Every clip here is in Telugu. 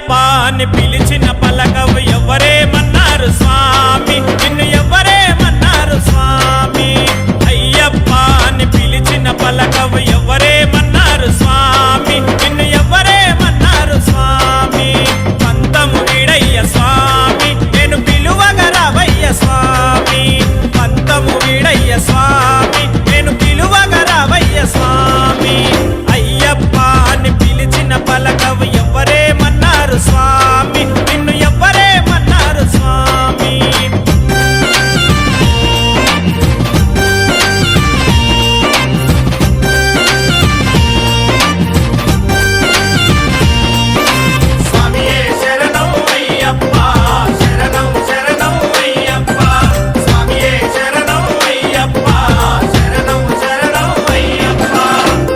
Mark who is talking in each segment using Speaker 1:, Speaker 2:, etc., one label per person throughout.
Speaker 1: అయ్యప్ప అని పిలిచిన పలకవు ఎవరేమన్నారు స్వామి, నిన్ను ఎవరేమన్నారు స్వామి. అయ్యప్ప అని పిలిచిన పలకవు ఎవరేమన్నారు స్వామి, నిన్ను ఎవరేమన్నారు స్వామి. పంతము వీడయ్య స్వామి, నేను పిలువగ రావయ్య స్వామి. పంతము వీడయ్య స్వామి, నేను పిలువగ రావయ్య స్వామి. అయ్యప్ప అని పిలిచిన పలకవు ఎవరేమన్నారు స్వామి, నిన్ను ఎవరేమన్నారు స్వామి.
Speaker 2: స్వామియే శరణం అయ్యప్ప, శరణం శరణం అయ్యప్ప. స్వామియే శరణం అయ్యప్ప, శరణం శరణం అయ్యప్ప.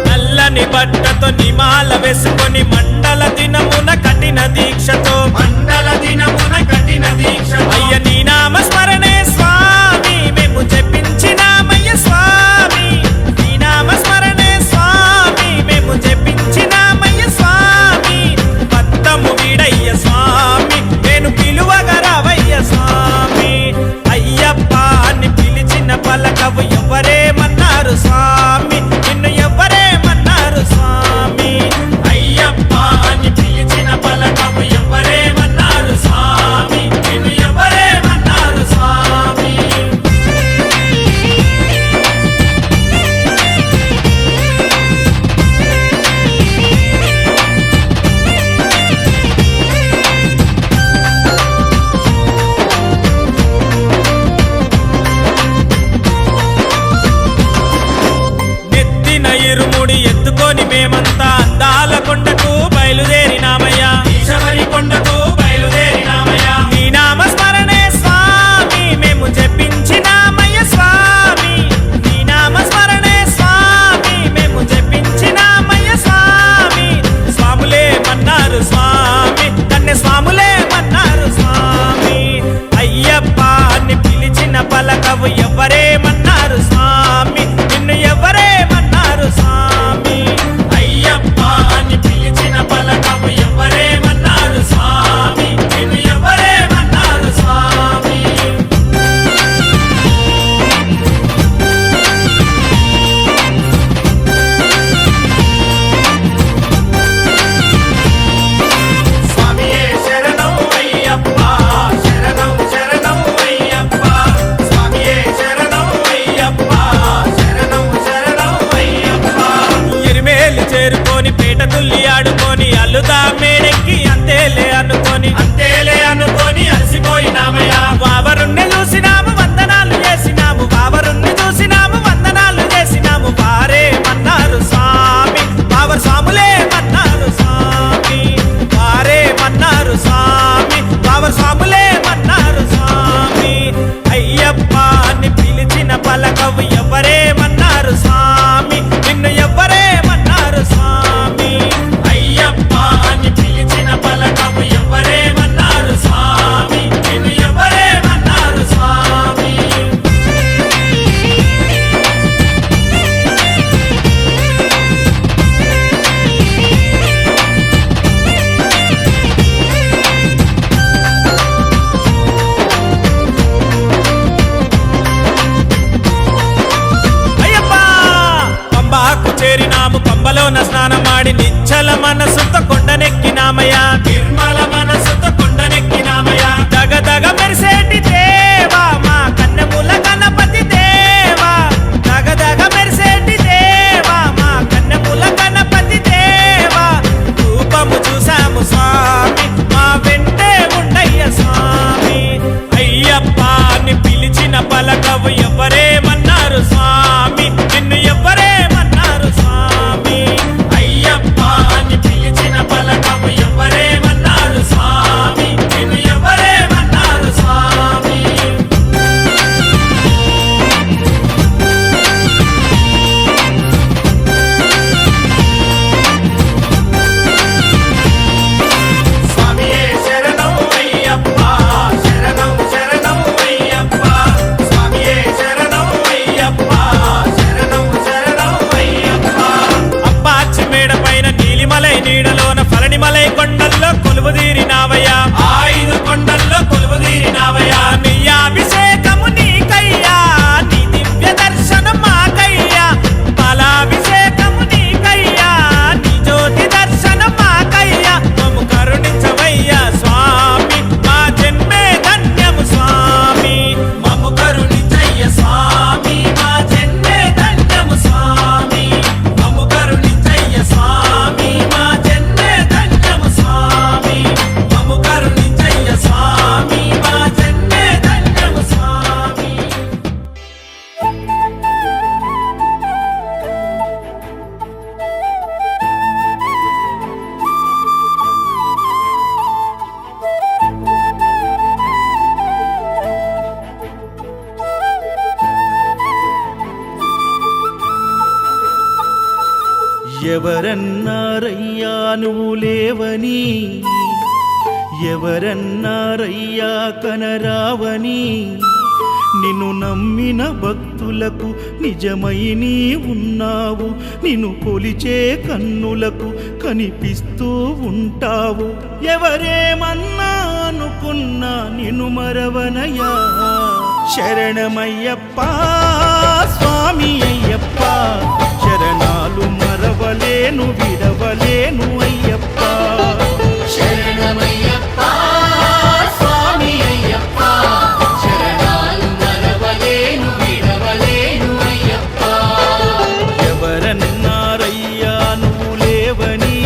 Speaker 1: నల్లని బట్టతో నిమాల వేసుకొని మండల దినమున కఠిన దీక్షతో,
Speaker 2: మండల దినమున కఠిన దీక్ష.
Speaker 1: అయ్య నీ నామ స్మరణే స్వామి మేము జపించినామయ్య స్వామి. నీ నామ స్మరణే స్వామి మేము జపించినామయ్య స్వామి. పంతము వీడయ్య స్వామి, నేను పిలువగ రావయ్య స్వామి. అయ్యప్ప అని పిలిచిన పలకవు ఎవరేమన్నారు స్వామి, నిన్ను ఎవరేమన్నారు స్వామి.
Speaker 2: అయ్యప్ప అని పిలిచిన పలకము ఎవరేమన్నారు స్వామి, నిన్ను ఎవరేమన్నారు స్వామి.
Speaker 1: నెత్తిన ఇరుముడి ఎత్తుకొని మేమంతా అందాల కొండకు బయలుదేరినామయ్యా.
Speaker 2: ఈశబరి కొండకు బయలుదేరినామయ్యా.
Speaker 1: నీ నామ స్మరణే స్వామి మేము జపించినామయ్య స్వామి. నీ నామ స్మరణే స్వామి మేము జపించినామయ్య స్వామి. స్వాములేమన్నారు స్వామి, కన్నె స్వాములేమన్నారు స్వామి. అయ్యప్ప అని పిలిచిన పలకవు ఎవరేమన్నారు స్వామి, నిన్ను ఎవరేమన్నారు స్వామి.
Speaker 2: అయ్యప్ప అని పిలిచిన పలకము ఎవరేమన్నారు స్వామి, నిన్ను ఎవరేమన్నారు స్వామి. స్వామియే శరణం అయ్యప్ప, శరణం శరణం అయ్యప్ప. స్వామియే శరణం అయ్యప్ప, శరణం శరణం అయ్యప్ప.
Speaker 1: ఎరిమేలు చేరుకొని పేట తుల్లి ఆడుకొని అల్లుదా మేడెక్కి అంతేలే అనుకొని,
Speaker 2: అంతేలే అనుకొని అలసిపోయినామయ్యా.
Speaker 1: బావరుణ్ణి చూసినాము వందనాలు చేసినాము, బావరుణ్ణి చూసినాము వందనాలు చేసినాము. వారేమన్నారు స్వామి, బావర్ స్వాములేమన్నారు స్వామి. వారేమన్నారు స్వామి, బావర్ స్వాములేమన్నారు స్వామి. అయ్యప్ప అని పిలిచిన పలకవు ఎవరేమన్నారు స్వామి, నిన్ను ఎవరేమన్నారు స్వామి.
Speaker 2: అయ్యప్ప అని పిలిచిన పలకము ఎవరేమన్నారు స్వామి, నిన్ను ఎవరేమన్నారు స్వామి.
Speaker 1: అయ్యప్ప పంబాకు చేరినాము, పంబలోన స్నానమాడి నిచ్చల మనసుతో కొండనెక్కినామయ్యా.
Speaker 2: నిర్మల మనసుతో కొండనెక్కినామయ్యా.
Speaker 1: దగదగ మెరిసేటి దేవా మా కన్నెముల గణపతి దేవా. దగదగ మెరిసేటి దేవా మా కన్నెముల గణపతి దేవా. రూపము చూసాము స్వామి, మా వెంటే ఉండయ్య స్వామి. అయ్యప్ప అని పిలిచిన పలకవు ఎవరేమన్నారు స్వామి, నిన్ను ఎవరేమన్నారు స్వామి.
Speaker 2: అయ్యప్ప అని పిలిచిన పలకము ఎవరేమన్నారు స్వామి,
Speaker 3: ఎవరన్నారయ్యా నువ్వు లేవని, ఎవరన్నారయ్యా కనరావని, నిన్ను నమ్మిన భక్తులకు నిజమై నీ ఉన్నావు, నిన్ను కొలిచే కన్నులకు కనిపిస్తూ ఉంటావు. ఎవరేమన్నా అనుకున్నా నిన్ను మరవనయ్యా. శరణమయ్యప్ప స్వామి అయ్యప్ప, శరణాలు మరవలేను విడవలేను అయ్యప్ప.
Speaker 2: శరణమయ్యప్ప స్వామి అయ్యప్ప, శరణాలు మరవలేను విడవలేను అయ్యప్ప.
Speaker 3: ఎవరన్నారయ్యా నువ్వు లేవని,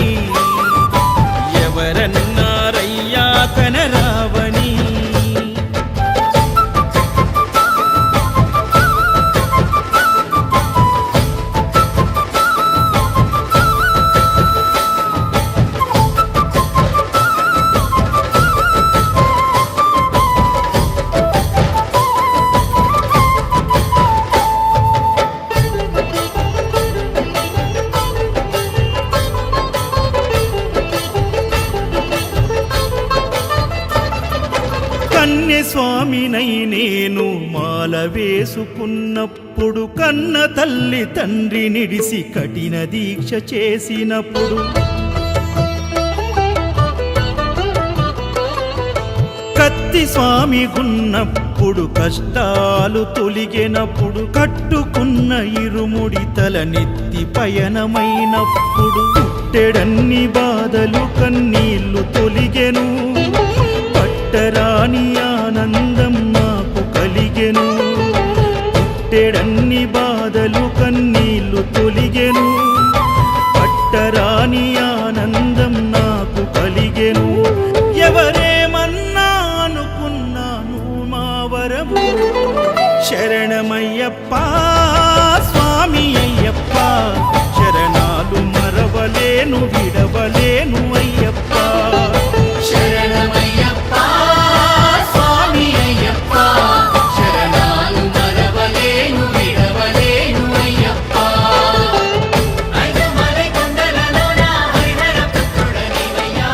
Speaker 3: ఎవరన్నారయ్యా కనరావని. కన్యస్వామినై నేను మాల వేసుకున్నప్పుడు, కన్న తల్లి తండ్రి నిడిసి కఠిన దీక్ష చేసినప్పుడు, కత్తి స్వామి గున్నప్పుడు కష్టాలు తొలిగినప్పుడు, కట్టుకున్న ఇరుముడి తల నెత్తి పయనమైనప్పుడు, పుట్టెడన్ని బాధలు కన్నీళ్లు తొలిగెను, పట్టరాని ఆనందం నాకు కలిగెను. పుట్టెడన్ని బాధలు కన్నీళ్లు తొలిగెను, పట్టరాని ఆనందం నాకు కలిగెను. ఎవరేమన్నా అనుకున్నాను మా వరము. శరణమయ్యప్ప స్వామి అయ్యప్ప, శరణాలు మరవలేను విడవలేను అయ్యప్ప.
Speaker 2: శరణమయ్యప్ప స్వామి అయ్యప్ప, శరణాలు మరవలేను విడవలేను అయ్యప్ప. ఐదుమలై కొండలలోన హరిహర పుత్రుడనివయ్యా,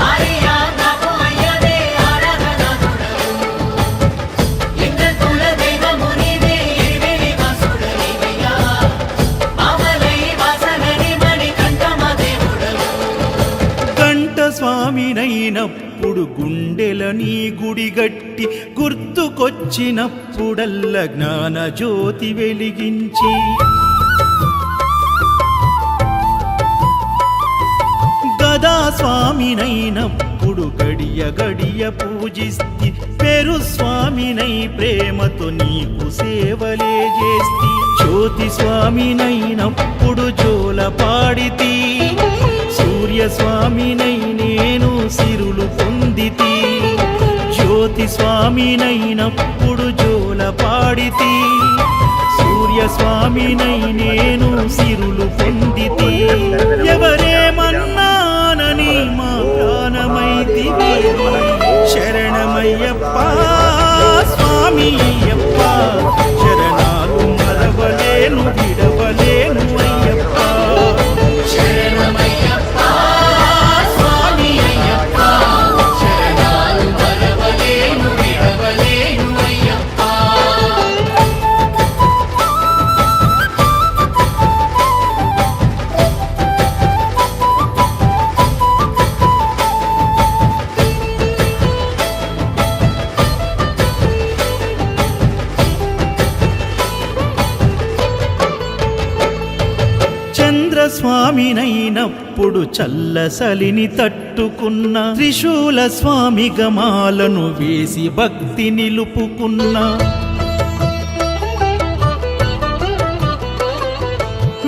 Speaker 2: ఆర్యా నాకు అయ్యవే ఆరాధనాథుడవు. లింగ కుల దైవము నీవే ఎరివేలి వాసుడనివయ్యా, మామలై వాసనని మణికంఠమ దేవుడవు.
Speaker 3: కంఠ స్వామినైనప్పుడు గుండెల నీ గుడి గట్టి, గుర్తుకొచ్చినప్పుడల్ల జ్ఞాన జ్యోతి వెలిగించి, గదా స్వామినైనప్పుడు గడియ గడియ పూజిస్తి, పెరు స్వామినై ప్రేమతో నీకు సేవలే చేస్తి. జ్యోతి స్వామినైనప్పుడు జోల పాడితి, సూర్య స్వామినై నేను సిరులు పొందితి. జ్యోతి స్వామినైనప్పుడు జోల పాడితి, సూర్య స్వామినై నేను సిరులు పొందితి. ఎవరేమన్నానని మా ప్రాణమైతివి. శరణమయ్యప్ప స్వామి అయ్యప్ప, శరణాలు మరవలేను విడవలేను అయ్యప్ప.
Speaker 2: శరణమయ్యప్ప స్వామి అయ్యప్ప, శరణాలు మరవలేను విడవలేను అయ్యప్ప.
Speaker 3: చంద్రస్వామినైనప్పుడు చల్లసలిని తట్టుకున్న, త్రిశూల స్వామి గమాలను వేసి భక్తి నిలుపుకున్న,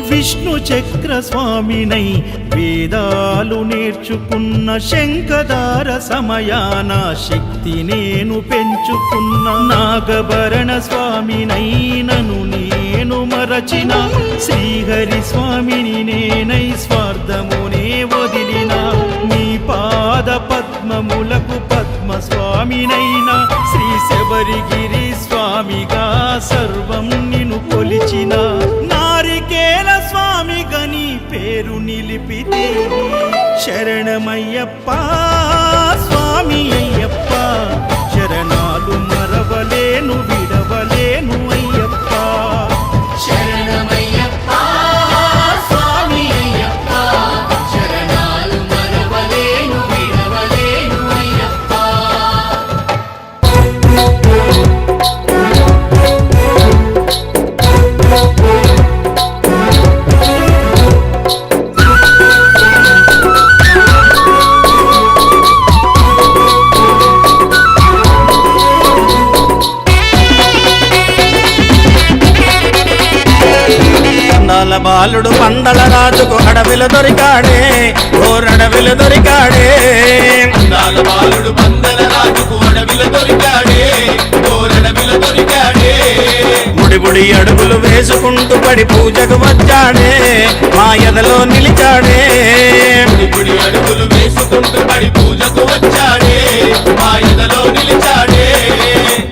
Speaker 3: విష్ణు చక్ర స్వామినై వేదాలు నేర్చుకున్న, శంఖదార సమయాన శక్తి నేను పెంచుకున్న, నాగభరణ స్వామినైనను నేను మరచిన, శ్రీహరి స్వామిని నేనై స్వార్థమునే వదిలిన, నీ పాద పద్మములకు పద్మ స్వామినైనా, శ్రీ శబరిగిరి స్వామిగా సర్వం నిన్ను కొలిచిన, నారికేల స్వామి స్వామిగా నీ పేరు నిలిపితే శరణమయ్యప్ప స్వామి అయ్యప్ప శరణాలు మరవలేను విడవలేను అయ్యప్ప
Speaker 2: శరణమయ్యప్ప స్వామి అయ్యప్ప శరణాలు మరవలేను విడవలేను అయ్యప్ప
Speaker 3: అందాల బాలుడు పందల రాజుకు అడవిలో దొరికాడే ఓరడవిలో దొరికాడే
Speaker 4: అందాల బాలుడు పందల రాజుకు అడవిలో దొరికాడే ఓరడవిలో దొరికాడే
Speaker 3: ముడిబుడి అడుగులు వేసుకుంటూ పడి పూజకు వచ్చాడే మా ఎదలో నిలిచాడే
Speaker 4: గుడి అడుగులు వేసుకుంటూ పడి పూజకు వచ్చాడే మా ఎదలో నిలిచాడే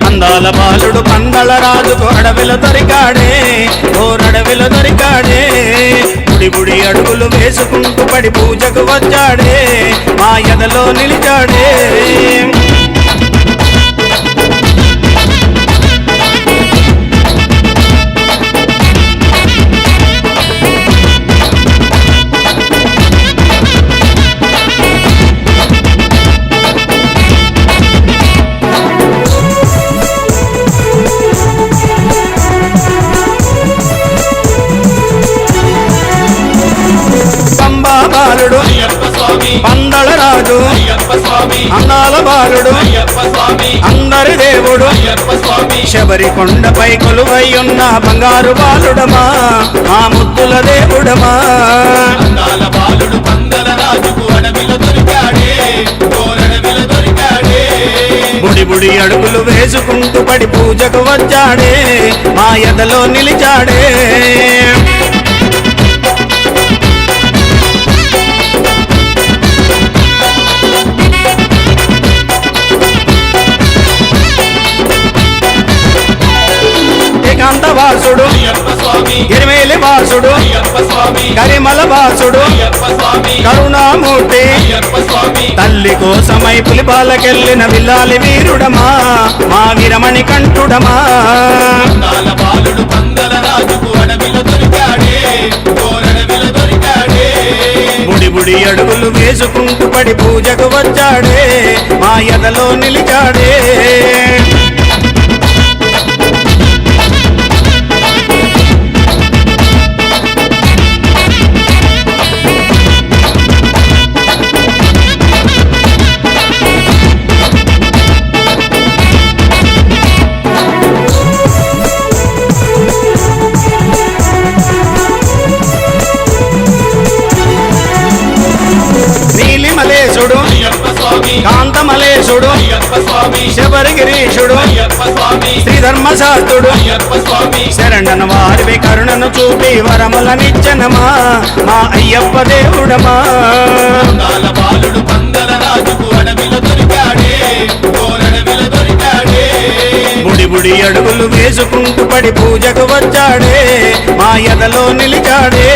Speaker 3: అందాల బాలుడు పందల రాజుకు అడవిలో దొరికాడే ఓరడవిలో దొరికాడే ముడిబుడి అడుగులు వేసుకుంటూ పడి పూజకు వచ్చాడే మా ఎదలో నిలిచాడే పంబా బాలుడు
Speaker 4: అయ్యప్ప స్వామి
Speaker 3: పందల రాజు
Speaker 4: అయ్యప్ప స్వామి
Speaker 3: అందాల బాలుడు
Speaker 4: అయ్యప్ప స్వామి
Speaker 3: అందరి దేవుడు
Speaker 4: అయ్యప్ప స్వామి
Speaker 3: శబరి కొండపై కొలువై ఉన్న బంగారు బాలుడమా మా ముద్దుల దేవుడమా
Speaker 4: అందాల బాలుడు పందల రాజుకు అడవిలో దొరికాడే ఓరడవిలో దొరికాడే
Speaker 3: బుడి అడుగులు వేసుకుంటూ పడి పూజకు వచ్చాడే మా ఎదలో నిలిచాడే ఏకాంత వాసుడు
Speaker 4: అయ్యప్ప స్వామి
Speaker 3: గిరిమేలి వాసుడు
Speaker 4: అయ్యప్ప స్వామి
Speaker 3: కరిమల వాసుడు
Speaker 4: అయ్యప్ప స్వామి
Speaker 3: కరుణామూర్తి
Speaker 4: అయ్యప్ప స్వామి
Speaker 3: తల్లి కోసమై పులిపాలకెళ్ళిన విల్లాలి వీరుడమా మా వీరమణి కంఠుడమా
Speaker 4: అందాల బాలుడు పందల రాజుకు అడవిలో దొరికాడే ఓరడవిలో దొరికాడే
Speaker 3: బుడి అడుగులు వేసుకుంటూ పడి పూజకు వచ్చాడే మా ఎదలో నిలిచాడే నీలిమలేశుడు
Speaker 4: అయ్యప్ప స్వామి
Speaker 3: కాంతమలేశుడు
Speaker 4: అయ్యప్ప స్వామి
Speaker 3: శబరిగిరీశుడు
Speaker 4: అయ్యప్ప స్వామి
Speaker 3: శ్రీధర్మశాస్త్రుడు
Speaker 4: అయ్యప్ప స్వామి
Speaker 3: శరణను వారివి కరుణను చూపి వరములనిచ్చనమా మా అయ్యప్ప దేవుడమా
Speaker 4: అందాల బాలుడు పందల రాజుకు అడవిలో దొరికాడే ఓరడవిలో దొరికాడే
Speaker 3: బుడి అడుగులు వేసుకుంటూ పడి పూజకు వచ్చాడే మా ఎదలో నిలిచాడే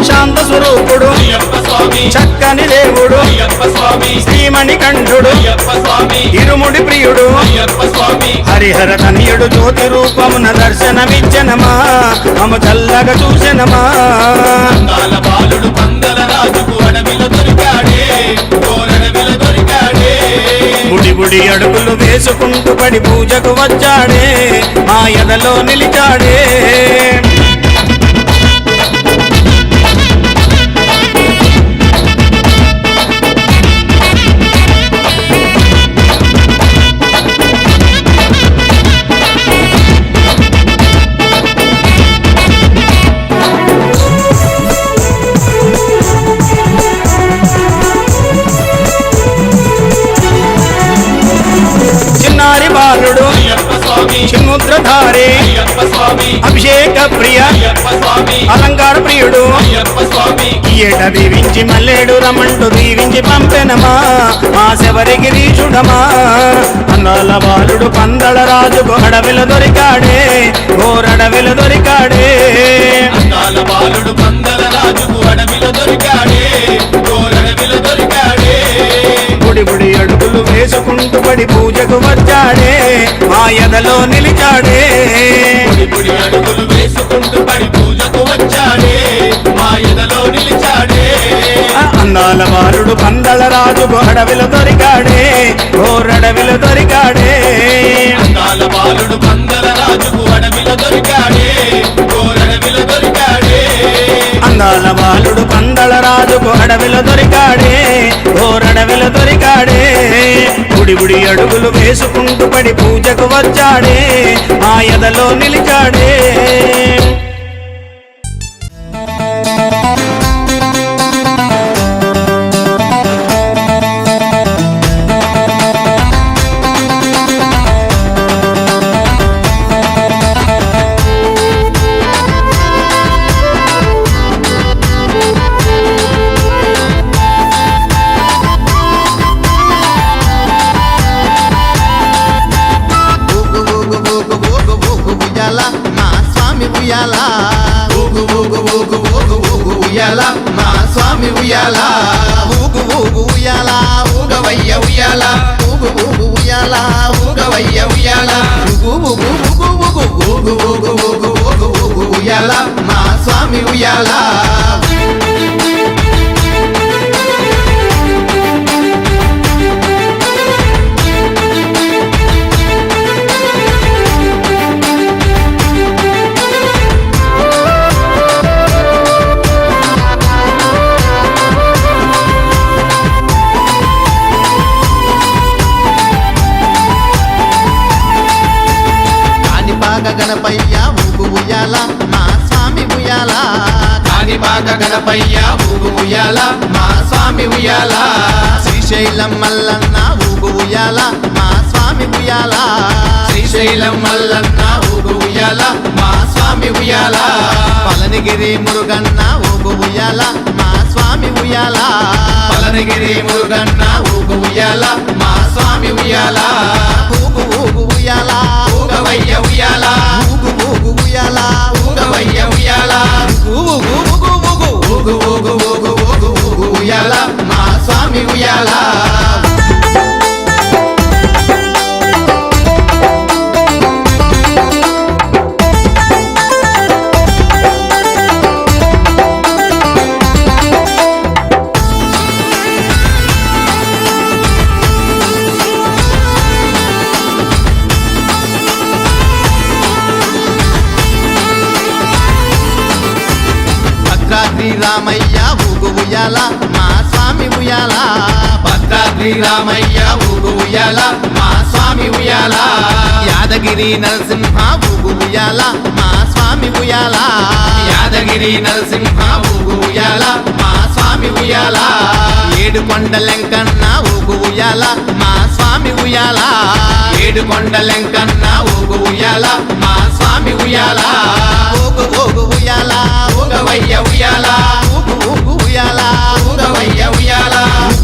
Speaker 3: శాంత స్వరూపుడు
Speaker 4: అయ్యప్ప స్వామి
Speaker 3: చక్కని దేవుడు
Speaker 4: అయ్యప్ప స్వామి
Speaker 3: శ్రీమణి కంఠుడు
Speaker 4: అయ్యప్ప స్వామి
Speaker 3: ఇరుముడి ప్రియుడు
Speaker 4: అయ్యప్ప స్వామి
Speaker 3: హరిహర తనయుడు జ్యోతి రూపమున దర్శనమిచ్చనమా మమ చల్లగా చూసెనమా
Speaker 4: అందాల బాలుడు పందల రాజుకు అడవిలో దొరికాడే ఓరడవిలో దొరికాడే
Speaker 3: బుడి అడుగులు వేసుకుంటూ పడి పూజకు వచ్చాడే మా ఎదలో నిలిచాడే చిన్నారి బాలుడు
Speaker 4: అయ్యప్ప స్వామి స్వామి
Speaker 3: చిన్ముద్రధారి
Speaker 4: అయ్యప్ప స్వామి
Speaker 3: అభిషేక ప్రియ
Speaker 4: అయ్యప్ప స్వామి
Speaker 3: అలంకార ప్రియుడు
Speaker 4: అయ్యప్ప స్వామి
Speaker 3: ఏట దీవించి మల్లేడు రమంటూ దీవించి పంపెనమా మా శబరిగిరీషుడమా అందాల బాలుడు పందల రాజుకు అడవిల దొరికాడే ఓరడవిల దొరికాడే
Speaker 4: అందాల బాలుడు పందల రాజుకు అడవిలో దొరికాడే గోరడవిలో దొరికాడే
Speaker 3: బుడి బుడి అడుగులు వేసుకుంటూ పడి పూజకు వచ్చాడే మా ఎదలో నిలిచాడే
Speaker 4: పొడి పొడి అడుగులు వేసుకుంటూ పడి పూజకు వచ్చాడే మా ఎదలో నిలిచాడే
Speaker 3: అందాల బాలుడు పందల రాజుకు అడవిలో దొరికాడే ఓరడవిలో దొరికాడే
Speaker 4: అందాల బాలుడు పందల రాజుకు అడవిలో దొరికాడే గోరడవిలో దొరికాడే
Speaker 3: అందాల బాలుడు పందల రాజుకు అడవిలో దొరికాడే ఓరడవిలో దొరికాడే బుడి బుడి అడుగులు వేసుకుంటూ పడి పూజకు వచ్చాడే మా ఎదలో నిలిచాడే
Speaker 5: ఉయ్యాల మా స్వామి ఉయ్యాల ఊగు ఊగు ఊగు ఊగు ఊగు ఉయ్యాల మా స్వామి ఉయ్యాల ఊగు ఊగు ఉయ్యాల ఊగవయ్య ఉయ్యాల ఊగు ఊగు ఉయ్యాల ఊగవయ్య ఉయ్యాల ఊగు ఊగు ఊగు ఊగు ఊగు ఊగు ఊగు ఊగు ఊగు ఉయ్యాల మా స్వామి ఉయ్యాల గణపయ్య ఊగు ఉయ్యాల మా స్వామి ఉయ్యాల
Speaker 4: కాణిపాక గణపయ్య ఊగు ఉయ్యాల
Speaker 5: మా స్వామి ఉయ్యాల శ్రీశైలం మల్లన్న ఊగు ఉయ్యాల మా స్వామి ఉయ్యాల
Speaker 4: శ్రీశైలం మల్లన్న ఊగు ఉయ్యాల
Speaker 5: మా స్వామి ఉయ్యాల పళనిగిరి మురుగన్న ఊగు ఉయ్యాల మా స్వామి ఉయ్యాల
Speaker 4: పలనగిరి మురుగన్న ఊగు ఉయ్యాల మా స్వామి ఉయ్యాల
Speaker 5: ఊగు ఊగు ఉయ్యాల
Speaker 4: ఊగవయ్య ఉయ్యాల
Speaker 5: ఊగు ఊగు ఉయ్యాల
Speaker 4: ఊగవయ్య ఉయ్యాల
Speaker 5: ఊగు ఊగు ఊగు
Speaker 4: ఊగు ఊగు ఊగు ఊగు ఊగు ఉయ్యాల
Speaker 5: మా స్వామి ఉయ్యాల భద్రాద్రి రామయ్య ఊగు ఉయ్యాల మా స్వామి ఉయ్యాల
Speaker 4: భద్రాద్రి రామయ్య ఊగు ఉయ్యాల మా స్వామి ఉయ్యాల
Speaker 5: యాదగిరి నరసింహ ఊగు ఉయ్యాల మా స్వామి ఉయ్యాల
Speaker 4: యాదగిరి నరసింహ ఊగు ఉయ్యాల
Speaker 5: మా స్వామి ఉయ్యాల ఏడు కొండలెంకన్న ఊగు ఉయ్యాల మా స్వామి ఉయ్యాల
Speaker 4: ఏడు కొండలెంకన్న ఊగు ఉయ్యాల మా స్వామి ఉయ్యాల
Speaker 5: ఊగు ఊగు ఉయ్యాల
Speaker 4: ఊగవయ్య ఉయ్యాల
Speaker 5: ఊగు ఊగు ఉయ్యాల
Speaker 4: ఊగవయ్య ఉయ్యాల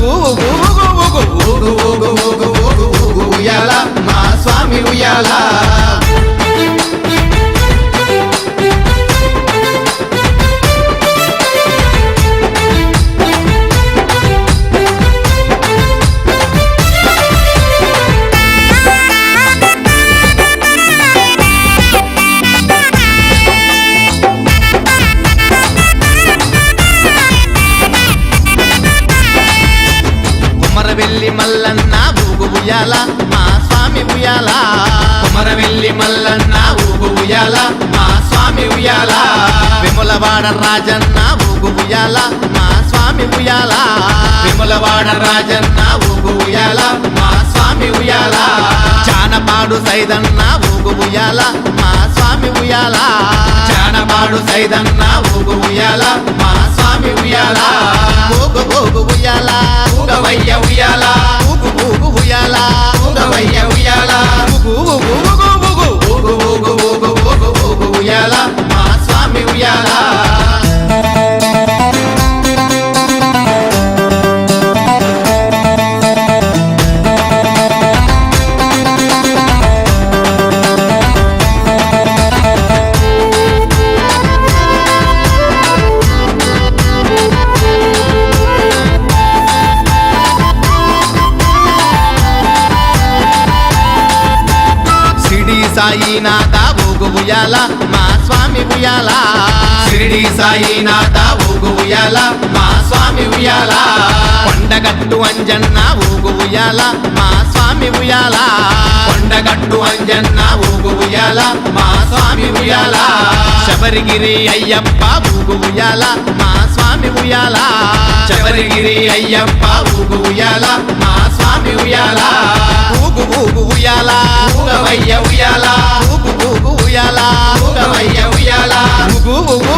Speaker 5: ఊగు ఊగు ఊగు
Speaker 4: ఊగు ఊగు ఊగు ఊగు ఊగు ఉయ్యాల
Speaker 5: మా స్వామి ఉయ్యాల కుమరవెల్లి మల్లన్న ఊగు ఉయ్యాల మా స్వామి ఉయ్యాల
Speaker 4: కుమరవెల్లి మల్లన్న ఊగు ఉయ్యాల మా స్వామి ఉయ్యాల
Speaker 5: విమలవాడ రాజన్న ఊగు ఉయ్యాల మా స్వామి ఉయ్యాల
Speaker 4: విమలవాడ రాజన్న ఊగు ఉయ్యాల మా స్వామి ఉయ్యాల
Speaker 5: చానపాడు సైదన్న ఊగు ఉయ్యాల మా స్వామి ఉయ్యాల
Speaker 4: చానపాడు సైదన్న ఊగు ఉయ్యాల మా స్వామి ఉయ్యాల
Speaker 5: ఊగు ఊగు ఉయ్యాల
Speaker 4: ఊగవయ్య ఉయ్యాల
Speaker 5: ఊగు ఊగు ఉయ్యాల
Speaker 4: ఊగవయ్య ఉయ్యాల
Speaker 5: ఊగు ఊగు ఊగు ఊగు సాయినాథ ఊగు ఉయ్యాల మా స్వామి ఉయ్యాల
Speaker 4: షిరిడి సాయినాథ ఊగు ఉయ్యాల మా స్వామి ఉయ్యాల
Speaker 5: కొండగట్టు అంజన్న ఊగు ఉయ్యాల మా స్వామి ఉయ్యాల
Speaker 4: కొండగట్టు అంజన్న ఊగు ఉయ్యాల మా స్వామి ఉయ్యాల
Speaker 5: శబరిగిరి అయ్యప్ప ఊగు ఉయ్యాల మా స్వామి ఉయ్యాల
Speaker 4: శబరిగిరి అయ్యప్ప ఊగు ఉయ్యాల మా స్వామి ఉయ్యాల
Speaker 5: ఊగు ఊగు ఉయ్యాల
Speaker 4: ఊగవయ్య ఉయ్యాల
Speaker 5: ఊగు ఊగు ఉయ్యాల
Speaker 4: ఊగవయ్య ఉయ్యాల
Speaker 5: ఊగు ఊగు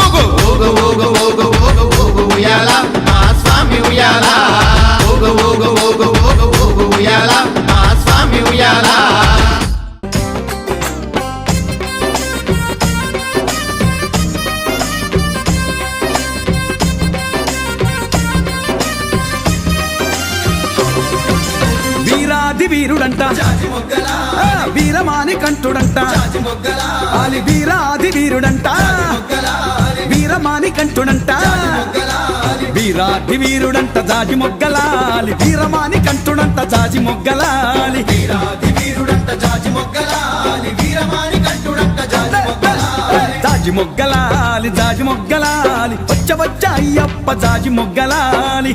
Speaker 5: ఊగు ఊగు
Speaker 4: ఊగు ఊగు ఊగు ఊగు ఊగు ఉయ్యాల మా స్వామి ఉయ్యాల ఊగు ఊగు ఊగు ఊగు ఊగు ఉయ్యాల మా స్వామి ఉయ్యాల
Speaker 6: వీరాది వీరుడంట ఆ, వీరమాని కంఠుడంట ఆలి వీరాది వీరుడంట వీరమాని కంఠుడంట వీరాది వీరుడంట జాజి మొగ్గలాలి వీరమాని కంఠుడంట జాజి మొగ్గలాలి జాజి మొగ్గలాలి జాజి మొగ్గలాలి వచ్చ వచ్చ అయ్యప్ప జాజి మొగ్గలాలి